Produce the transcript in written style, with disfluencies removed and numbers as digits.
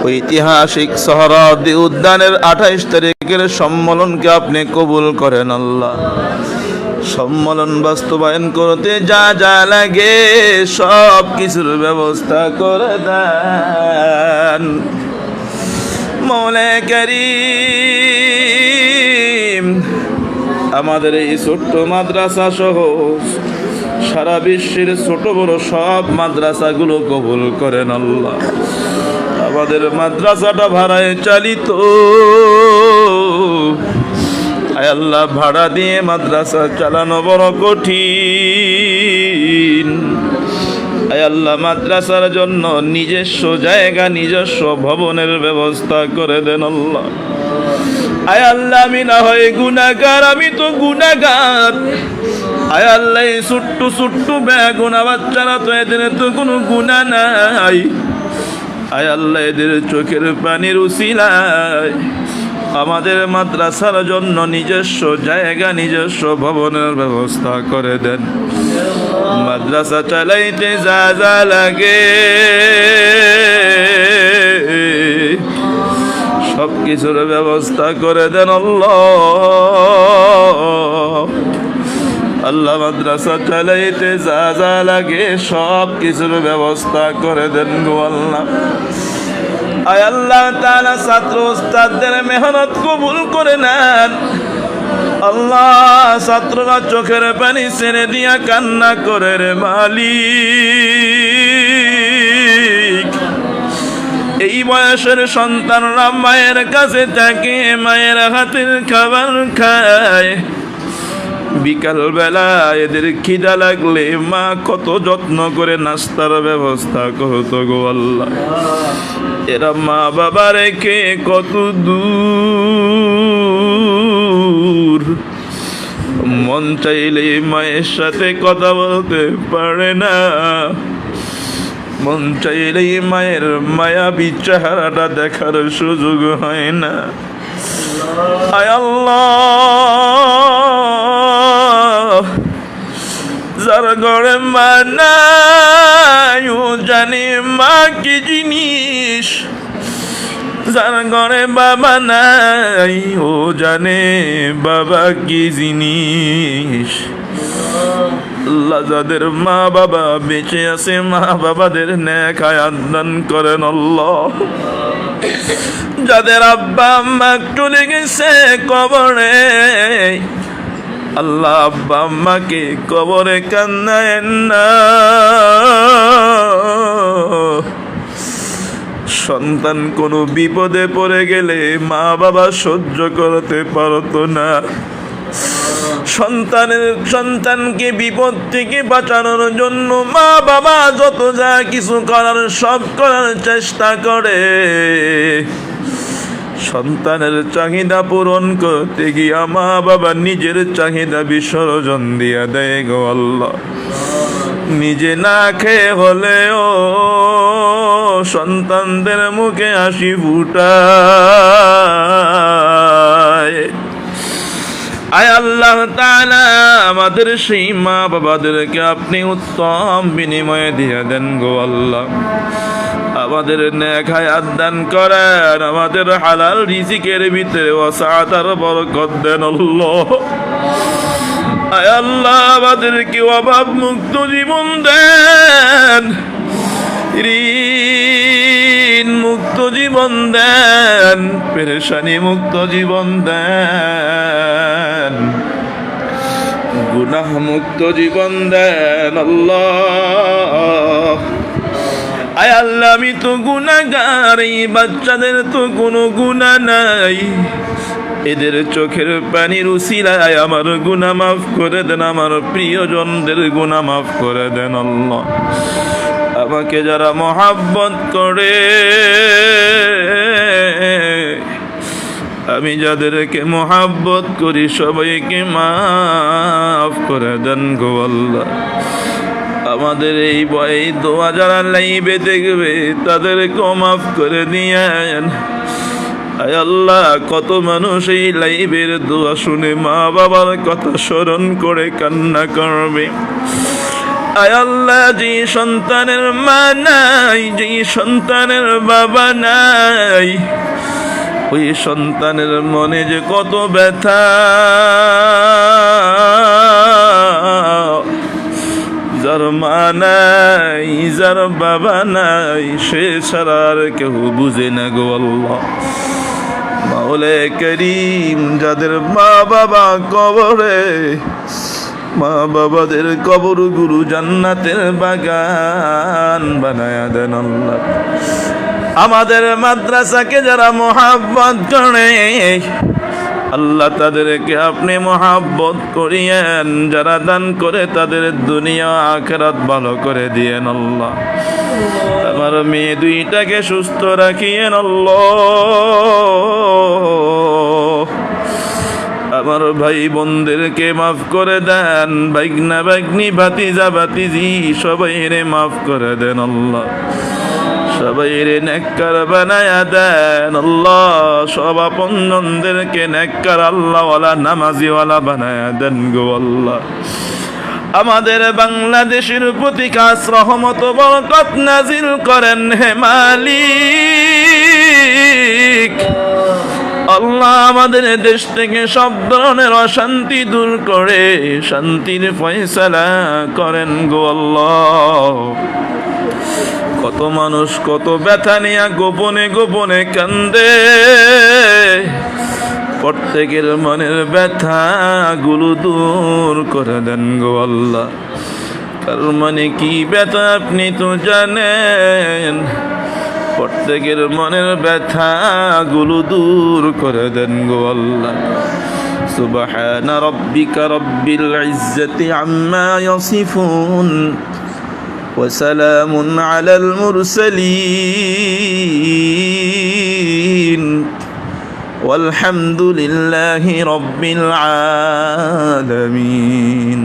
ঐতিহাসিক সোহরাওয়ার্দী উদ্যানের 28 তারিখের সম্মেলনকে আপনি কবুল করেন আল্লাহ। সম্মেলন বাস্তবায়ন করতে যা যা লাগে সব কিছুর ব্যবস্থা করে দেন মওলা কারীম। আমাদের এই ছোট্ট মাদ্রাসা সহ সারা বিশ্বের ছোট বড় সব মাদ্রাসাগুলো কবুল করেন আল্লাহ। আমাদের মাদ্রাসাটা ভাড়ায় চালিত, আয় আল্লাহ ভাড়া দিয়ে মাদ্রাসা চালানো বড় কঠিন। আয় আল্লাহ মাদ্রাসার জন্য নিজস্ব জায়গা নিজস্ব ভবনের ব্যবস্থা করে দেন আল্লাহ। আয় আল্লাহ আমি না হয় গুনাহগার, আমি তো গুনাহগার। আয় আল্লাহ এই ছোট্ট ছোট্ট বেগুনা বাচ্চারা তো এদের তো কোনো গুনাহ নাই। আয় আল্লাহ এদের চোখের পানির উসিলায় আমাদের মাদ্রাসার জন্য নিজস্ব জায়গা নিজস্ব ভবনের ব্যবস্থা করে দেন। মাদ্রাসা চালাইতে যা যা লাগে সব কিছুর ব্যবস্থা করে দেন আল্লাহ। আল্লাহ মাদ্রাসা চালাইতে যা যা লাগে সব কিছুর ব্যবস্থা করে দেন গো আল্লাহ। আয় আল্লাহ তাআলা ছাত্র ওস্তাদদের মেহনত কবুল করে নেন আল্লাহ। ছাত্ররা চোখের পানি ছেড়ে দিয়া কান্না করে রে মালিক। এই বয়সের সন্তানরা মায়ের কাছে থাকে, মায়ের হাতের খাবার খায়। বিকাল বেলা এদের খিদা লাগলে মা কত যত্ন করে নাস্তার ব্যবস্থা করতো গো আল্লাহ। এরা মা বাবা রেখে কত দূর, মন চাইলে মায়ের সাথে কথা বলতে পারে না, মন চাইলেই মায়ের মায়াবী চেহারাটা দেখার সুযোগ হয় না। আয় আল্লাহ যার ঘরে মা নাই ও জানে মা কি জিনিস, যার ঘরে বাবা নাই ও জানে বাবা কি জিনিস। আল্লাহ যাদের মা বাবা বেঁচে আছে মা বাবাদের নেক হায়াত দান করেন আল্লাহ। যাদের আব্বা আম্মা চলে গেছে কবরে আল্লাহ আব্বা আম্মাকে কবরে কান্নায়েন না। সন্তান কোনো বিপদে পড়ে গেলে মা বাবা সহ্য করতে পারতো না। সন্তানকে বিপদ থেকে বাঁচানোর জন্য মা বাবা যত যা কিছু করার সব করার চেষ্টা করে। সন্তানের চাহিদা পূরণ করতে গিয়া মা বাবা নিজের চাহিদা বিসর্জন দিয়া দেয় গো আল্লাহ। নিজে না খেয়ে হলেও সন্তানদের মুখে হাসি ফুটায়। আয় আল্লাহ তাআলা আমাদের সেই মা বাবাদেরকে আপনি উত্তম বিনিময়ে দিয়ে দেন গো আল্লাহ। আমাদের নেক হায়াত দান করেন, আমাদের হালাল রিজিকের ভিতরে ওয়াসাআত আর বরকত দেন আল্লাহ। আয় আল্লাহ আমাদেরকে অভাব মুক্ত জীবন দেন, ঋণ মুক্ত জীবন দেন, পেরেশানি মুক্ত জীবন দেন, গুনাহ মুক্ত জীবন দেন আল্লাহ। আয় আল্লাহ আমি তো গুনাহগার, এই বাচ্চাদের তো কোনো গুনাহ নাই। এদের চোখের পানির উসিলায় আমার গুনাহ মাফ করে দেন, আমার প্রিয়জনদের গুনাহ মাফ করে দেন আল্লাহ। আমাকে যারা মহাব্বত করে আমি যাদেরকে মহাব্বত করি সবাইকে মাফ করে দেন গো আল্লাহ। আমাদের এই দোয়া যারা লাইভে দেখবে তাদেরকে মাফ করে দিয়েন। আয় আল্লাহ কত মানুষ এই লাইভের দোয়া শুনে মা বাবার কথা স্মরণ করে কান্না করবে। আয় আল্লাহ, যে সন্তানের মা নাই, যে সন্তানের বাবা নাই, ওই সন্তানের মনে যে কত ব্যথা, যার মা নাই, যার বাবা নাই, সে ছাড়া আর কেউ বুঝে না গো আল্লাহ। মাওলা করিম, যাদের মা বাবা কবরে, মা বাবাদের কবর গুরু জান্নাতের বাগান বানায়া দেন আল্লাহ। আমাদের মাদ্রাসাকে যারা মোহাব্বত করে আল্লাহ, তাদেরকে আপনি মোহাব্বত করিয়েন। যারা দান করে তাদের দুনিয়া আখিরাত ভালো করে দিয়েন আল্লাহ। আমার মেয়ে দুইটাকে সুস্থ রাখিয়েন আল্লাহ। আমার ভাই বোনদেরকে মাফ করে দেন, ভাইগনা ভাগ্নি ভাতিজা ভাতিজি সবাইরে মাফ করে দেন আল্লাহ। সবাইরে নেককার বানায়া দেন আল্লাহ। সব আপনজনদেরকে নেককার আল্লাহওয়ালা নামাজিওয়ালা বানায়া দেন গো আল্লাহ। আমাদের বাংলাদেশের প্রতি খাস রহমত বরকত নাজিল করেন হে মালিক। আল্লাহ, আমাদের দেশ থেকে সব ধরনের অশান্তি দূর করে শান্তির ফয়সালা করেন গো আল্লাহ। কত মানুষ কত ব্যথা নিয়ে গোপনে গোপনে কান্দে, প্রত্যেকের মনের ব্যথা গুলো দূর করে দেন গো আল্লাহ। তার মানে কি ব্যথা আপনি তো জানেন, প্রত্যেকের মনের ব্যথা গুলো দূর করে দেন গো আল্লাহ। সুবহানা রাব্বিকা রাব্বিল ইজ্জাতি আম্মা ইয়াসিফুন ওয়া সালামুন আলাল মুরসালিন ওয়ালহামদুলিল্লাহি রাব্বিল আলামিন।